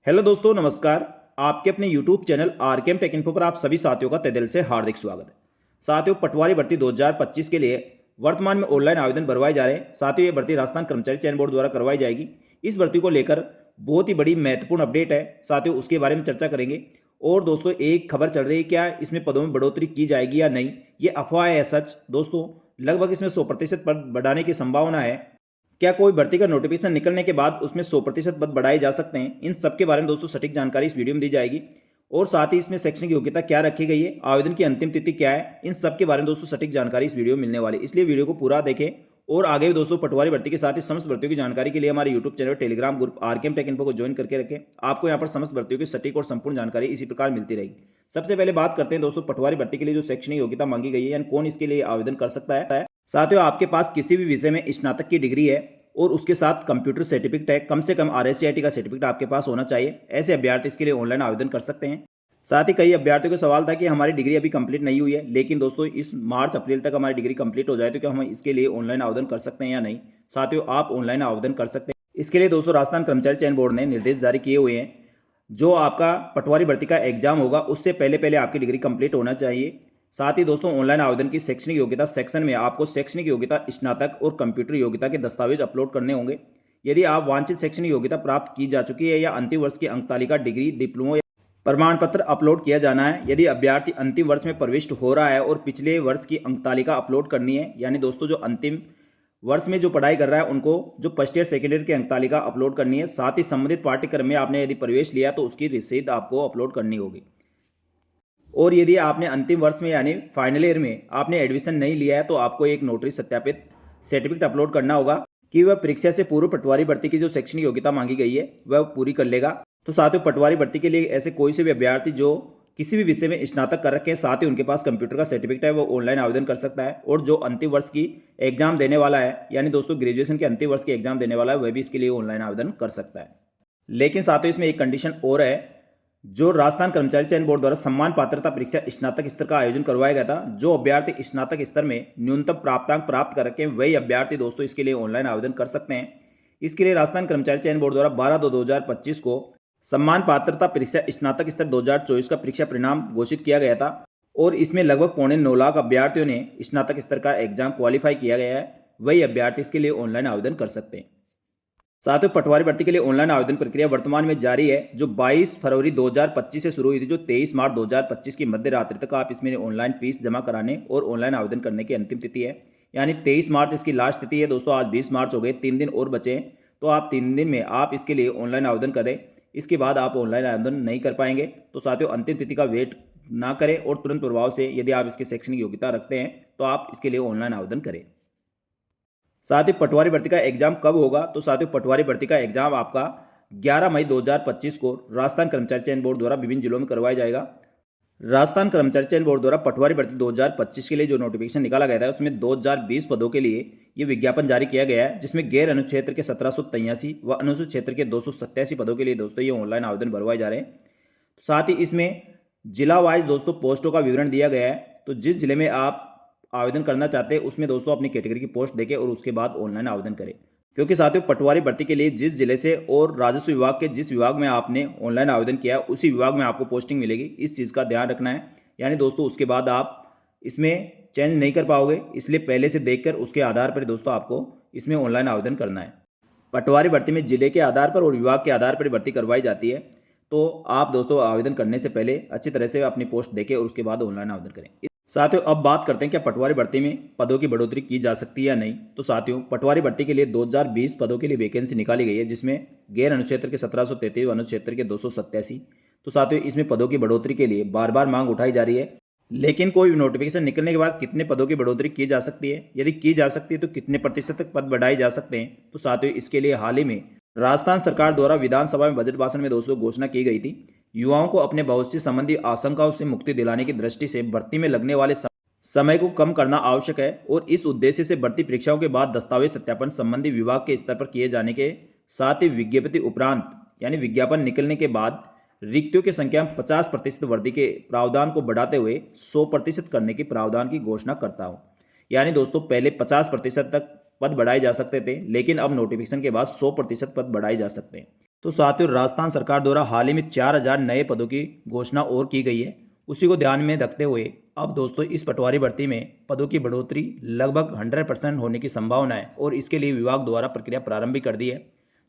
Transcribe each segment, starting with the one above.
Hello दोस्तों, नमस्कार। आपके अपने YouTube channel RKM take info पर आप सभी साथियों का तहे दिल से हार्दिक स्वागत है। साथियों, पटवारी भर्ती 2025 के लिए वर्तमान में ऑनलाइन आवेदन भरवाए जा रहे हैं। साथियों, ये भर्ती राजस्थान कर्मचारी चयन बोर्ड द्वारा करवाई जाएगी। इस भर्ती को लेकर बहुत ही बड़ी महत्वपूर्ण अपडेट है। साथियों, उसके बारे में चर्चा करेंगे। और दोस्तों, एक खबर चल रही है, क्या इसमें पदों में बढ़ोतरी की जाएगी या नहीं, ये अफवाह है सच। दोस्तों, लगभग इसमें 100% पद बढ़ाने की संभावना है। क्या कोई भर्ती का नोटिफिकेशन निकलने के बाद उसमें 100% पद बढ़ाए जा सकते हैं? इन सब के बारे में दोस्तों सटीक जानकारी इस वीडियो में दी जाएगी। और साथ ही इसमें शैक्षणिक योग्यता क्या रखी गई है, आवेदन की अंतिम तिथि क्या है, इन सब के बारे में दोस्तों सटीक जानकारी इस वीडियो में मिलने वाली है। इसलिए वीडियो को पूरा देखें। और आगे भी दोस्तों पटवारी भर्ती के साथ ही समस्त भर्तियों की जानकारी के लिए हमारे YouTube channel Telegram group RKM take info को ज्वाइन करके रखें। आपको यहाँ पर समस्त भर्तियों की सटीक और संपूर्ण जानकारी इसी प्रकार मिलती रहेगी। सबसे पहले बात करते हैं दोस्तों पटवारी भर्ती के लिए जो शैक्षणिक योग्यता मांगी गई है, यानी कौन इसके लिए आवेदन कर सकता है। साथियों, आपके पास किसी भी विषय में स्नातक की डिग्री है और उसके साथ कंप्यूटर सर्टिफिकेट है, कम से कम आरएससीआईटी का सर्टिफिकेट आपके पास होना चाहिए। ऐसे अभ्यर्थी इसके लिए ऑनलाइन आवेदन कर सकते हैं। साथ ही कई अभ्यर्थियों का सवाल था कि हमारी डिग्री अभी कंप्लीट नहीं हुई है, लेकिन दोस्तों इस मार्च अप्रैल तक हमारी डिग्री कंप्लीट हो जाए तो क्या हम इसके लिए ऑनलाइन आवेदन कर सकते हैं या नहीं। साथियों, आप ऑनलाइन आवेदन कर सकते हैं। इसके लिए दोस्तों राजस्थान कर्मचारी चयन बोर्ड ने निर्देश जारी किए हुए हैं। जो आपका पटवारी भर्ती का एग्जाम होगा उससे पहले पहले आपकी डिग्री कंप्लीट होना चाहिए। साथ ही दोस्तों ऑनलाइन आवेदन की शैक्षणिक योग्यता सेक्शन में आपको शैक्षणिक योग्यता स्नातक और कंप्यूटर योग्यता के दस्तावेज अपलोड करने होंगे। यदि आप वांछित शैक्षणिक योग्यता प्राप्त की जा चुकी है या अंतिम वर्ष की अंक तालिका, डिग्री, डिप्लोमा या प्रमाण पत्र अपलोड किया जाना है। यदि अभ्यर्थी अंतिम वर्ष में प्रविष्ट हो रहा है और पिछले वर्ष की अंक तालिका अपलोड करनी है, यानी दोस्तों जो अंतिम वर्ष में जो पढ़ाई कर रहा है उनको जो फर्स्ट ईयर सेकेंड ईयर की अंक तालिका अपलोड करनी है। साथ ही संबंधित पाठ्यक्रम में आपने यदि प्रवेश लिया तो उसकी रसीद आपको अपलोड करनी होगी। और यदि आपने अंतिम वर्ष में यानी फाइनल ईयर में आपने एडमिशन नहीं लिया है तो आपको एक नोटरी सत्यापित सर्टिफिकेट अपलोड करना होगा कि वह परीक्षा से पूर्व पटवारी भर्ती की जो शैक्षणिक योग्यता मांगी गई है वह पूरी कर लेगा। तो साथियों, पटवारी भर्ती के लिए ऐसे कोई से भी अभ्यर्थी जो किसी भी विषय में स्नातक कर रखे हैं, साथ ही उनके पास कंप्यूटर का सर्टिफिकेट है, वो ऑनलाइन आवेदन कर सकता है। और जो अंतिम वर्ष की एग्जाम देने वाला है, यानी दोस्तों ग्रेजुएशन के अंतिम वर्ष की एग्जाम देने वाला है, वह भी इसके लिए ऑनलाइन आवेदन कर सकता है। लेकिन साथियों, इसमें एक कंडीशन और है। जो राजस्थान कर्मचारी चयन बोर्ड द्वारा सम्मान पात्रता परीक्षा स्नातक स्तर का आयोजन करवाया गया था, जो अभ्यर्थी स्नातक स्तर में न्यूनतम प्राप्तांक प्राप्त कर रखे हैं वही अभ्यर्थी दोस्तों इसके लिए ऑनलाइन आवेदन कर सकते हैं। इसके लिए राजस्थान कर्मचारी चयन बोर्ड द्वारा 12/2/2025 को सम्मान पात्रता परीक्षा स्नातक स्तर 2024 का परीक्षा परिणाम घोषित किया गया था। और इसमें लगभग 9.25 अभ्यर्थियों ने स्नातक स्तर का एग्जाम क्वालिफाई किया गया है। वही अभ्यर्थी इसके लिए ऑनलाइन आवेदन कर सकते हैं। साथियों, पटवारी भर्ती के लिए ऑनलाइन आवेदन प्रक्रिया वर्तमान में जारी है। जो 22 फरवरी 2025 से शुरू हुई थी, जो 23 मार्च 2025 की मध्य रात्रि तक आप इसमें ऑनलाइन फीस जमा कराने और ऑनलाइन आवेदन करने की अंतिम तिथि है। यानी 23 मार्च इसकी लास्ट तिथि है दोस्तों। आज 20 मार्च हो गए, 3 दिन और बचे हैं। तो आप 3 दिन में आप इसके लिए ऑनलाइन आवेदन करें। इसके बाद आप ऑनलाइन आवेदन नहीं कर पाएंगे। तो साथियों, अंतिम तिथि का वेट ना करें और तुरंत प्रभाव से यदि आप इसकी शैक्षणिक योग्यता रखते हैं तो आप इसके लिए ऑनलाइन आवेदन करें। साथ ही पटवारी भर्ती का एग्जाम कब होगा, तो साथियों पटवारी भर्ती का एग्जाम आपका 11 मई 2025 को राजस्थान कर्मचारी चयन बोर्ड द्वारा विभिन्न जिलों में करवाया जाएगा। राजस्थान कर्मचारी चयन बोर्ड द्वारा पटवारी भर्ती 2025 के लिए जो नोटिफिकेशन निकाला गया था उसमें 2020 पदों के लिए ये विज्ञापन जारी किया गया है, जिसमें गैर अनुक्षेत्र के 1783 व अनुसूचित क्षेत्र के 287 पदों के लिए दोस्तों ये ऑनलाइन आवेदन भरवाए जा रहे हैं। साथ ही इसमें जिला वाइज दोस्तों पोस्टों का विवरण दिया गया है। तो जिस जिले में आप आवेदन करना चाहते हैं उसमें दोस्तों अपनी कैटेगरी की पोस्ट देके और उसके बाद ऑनलाइन आवेदन करें। क्योंकि साथियों पटवारी भर्ती के लिए जिस जिले से और राजस्व विभाग के जिस विभाग में आपने ऑनलाइन आवेदन किया उसी विभाग में आपको पोस्टिंग मिलेगी। इस चीज़ का ध्यान रखना है। यानी दोस्तों उसके बाद आप इसमें चेंज नहीं कर पाओगे, इसलिए पहले से देखकर उसके आधार पर दोस्तों आपको इसमें ऑनलाइन आवेदन करना है। पटवारी भर्ती में जिले के आधार पर और विभाग के आधार पर भर्ती करवाई जाती है। तो आप दोस्तों आवेदन करने से पहले अच्छी तरह से अपनी पोस्ट देखें और उसके बाद ऑनलाइन आवेदन करें। साथियों, अब बात करते हैं क्या पटवारी भर्ती में पदों की बढ़ोतरी की जा सकती है या नहीं। तो साथियों, पटवारी भर्ती के लिए 2020 पदों के लिए वैकेंसी निकाली गई है, जिसमें गैर अनुक्षेत्र के 1733 व अनुक्षेत्र के 287। तो साथियों, इसमें पदों की बढ़ोतरी के लिए बार बार मांग उठाई जा रही है। लेकिन कोई नोटिफिकेशन निकलने के बाद कितने पदों की बढ़ोतरी की जा सकती है, यदि की जा सकती है तो कितने प्रतिशत तक पद बढ़ाए जा सकते हैं। तो साथियों, इसके लिए हाल ही में राजस्थान सरकार द्वारा विधानसभा में बजट भाषण में दोस्तों घोषणा की गई थी। युवाओं को अपने भविष्य संबंधी आशंकाओं से मुक्ति दिलाने की दृष्टि से भर्ती में लगने वाले समय को कम करना आवश्यक है। और इस उद्देश्य से भर्ती परीक्षाओं के बाद दस्तावेज सत्यापन संबंधी विभाग के स्तर पर किए जाने के साथ ही विज्ञप्ति उपरांत यानी विज्ञापन निकलने के बाद रिक्तियों की संख्या में 50% वृद्धि के प्रावधान को बढ़ाते हुए 100% करने के प्रावधान की घोषणा करता हूं। यानी दोस्तों पहले 50% तक पद बढ़ाए जा सकते थे, लेकिन अब नोटिफिकेशन के बाद 100% पद बढ़ाए जा सकते हैं। तो साथियों, राजस्थान सरकार द्वारा हाल ही में 4000 नए पदों की घोषणा और की गई है। उसी को ध्यान में रखते हुए अब दोस्तों इस पटवारी भर्ती में पदों की बढ़ोतरी लगभग 100% होने की संभावना है और इसके लिए विभाग द्वारा प्रक्रिया प्रारंभ भी कर दी है।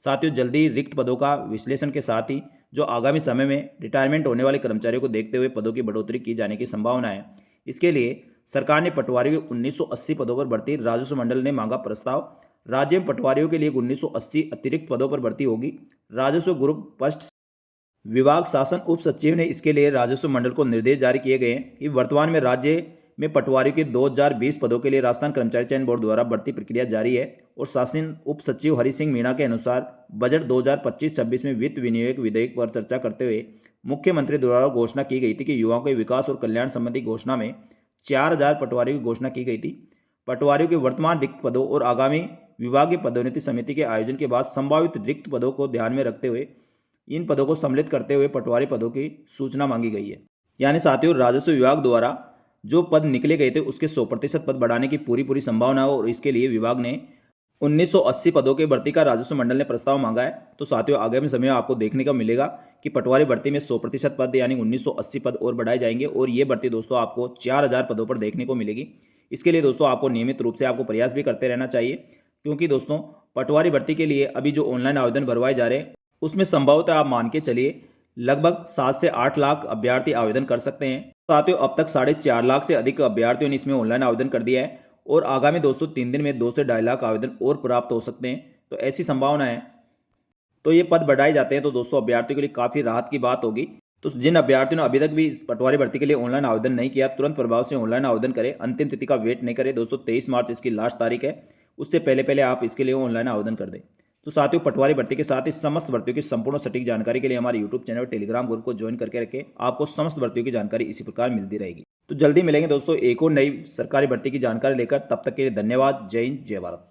साथियों, जल्दी रिक्त पदों का विश्लेषण के साथ ही जो आगामी समय में रिटायरमेंट होने वाले कर्मचारियों को देखते हुए पदों की बढ़ोतरी की जाने की संभावना है। इसके लिए सरकार ने पटवारियों के 1980 पदों पर भर्ती राजस्व मंडल ने मांगा प्रस्ताव। राज्य में पटवारियों के लिए 1980 अतिरिक्त पदों पर भर्ती होगी। राजस्व ग्रुप फर्स्ट विभाग शासन उप सचिव ने इसके लिए राजस्व मंडल को निर्देश जारी किए गए हैं कि वर्तमान में राज्य में पटवारियों के 2020 पदों के लिए राजस्थान कर्मचारी चयन बोर्ड द्वारा भर्ती प्रक्रिया जारी है और शासन उप सचिव हरि सिंह मीणा के अनुसार बजट 2025-26 में वित्त विनियोग विधेयक पर चर्चा करते हुए मुख्यमंत्री द्वारा घोषणा की गई थी कि युवाओं के विकास और कल्याण संबंधी घोषणा में 4000 पटवारियों की घोषणा की गई थी। पटवारियों के वर्तमान रिक्त पदों और आगामी विभागीय पदोन्नति समिति के आयोजन के बाद संभावित रिक्त पदों को ध्यान में रखते हुए इन पदों को सम्मिलित करते हुए पटवारी पदों की सूचना मांगी गई है। यानी साथियों, राजस्व विभाग द्वारा जो पद निकले गए थे उसके 100% पद बढ़ाने की पूरी संभावना है और इसके लिए विभाग ने 1980 पदों के भर्ती का राजस्व मंडल ने प्रस्ताव मांगा है। तो साथियों, आगामी समय में आपको देखने को मिलेगा कि पटवारी भर्ती में 100% पद यानी 1980 पद और बढ़ाए जाएंगे और ये भर्ती दोस्तों आपको 4000 पदों पर देखने को मिलेगी। इसके लिए दोस्तों आपको नियमित रूप से आपको प्रयास भी करते रहना चाहिए, क्योंकि दोस्तों पटवारी भर्ती के लिए अभी जो ऑनलाइन आवेदन भरवाए जा रहे हैं उसमें संभवतः आप मान के चलिए लगभग 7 से 8 लाख अभ्यर्थी आवेदन कर सकते हैं। साथियों, अब तक 4.5 लाख से अधिक अभ्यर्थियों ने इसमें ऑनलाइन आवेदन कर दिया है और आगामी दोस्तों 3 दिन में 2 से 2.5 लाख आवेदन और प्राप्त हो सकते हैं। तो ऐसी संभावना है। तो ये पद बढ़ाए जाते हैं तो दोस्तों अभ्यर्थियों के लिए काफ़ी राहत की बात होगी। तो जिन अभ्यर्थियों ने अभी तक भी इस पटवारी भर्ती के लिए ऑनलाइन आवेदन नहीं किया, तुरंत प्रभाव से ऑनलाइन आवेदन करें। अंतिम तिथि का वेट नहीं करें दोस्तों, 23 मार्च इसकी लास्ट तारीख है। उससे पहले आप इसके लिए ऑनलाइन आवेदन कर दें। तो साथियों, पटवारी भर्ती के साथ ही समस्त भर्तियों की संपूर्ण सटीक जानकारी के लिए हमारे यूट्यूब चैनल और टेलीग्राम ग्रुप को ज्वाइन करके रखें। आपको समस्त भर्तियों की जानकारी इसी प्रकार मिलती रहेगी। तो जल्दी मिलेंगे दोस्तों एक और नई सरकारी भर्ती की जानकारी लेकर। तब तक के लिए धन्यवाद। जय हिंद, जय भारत।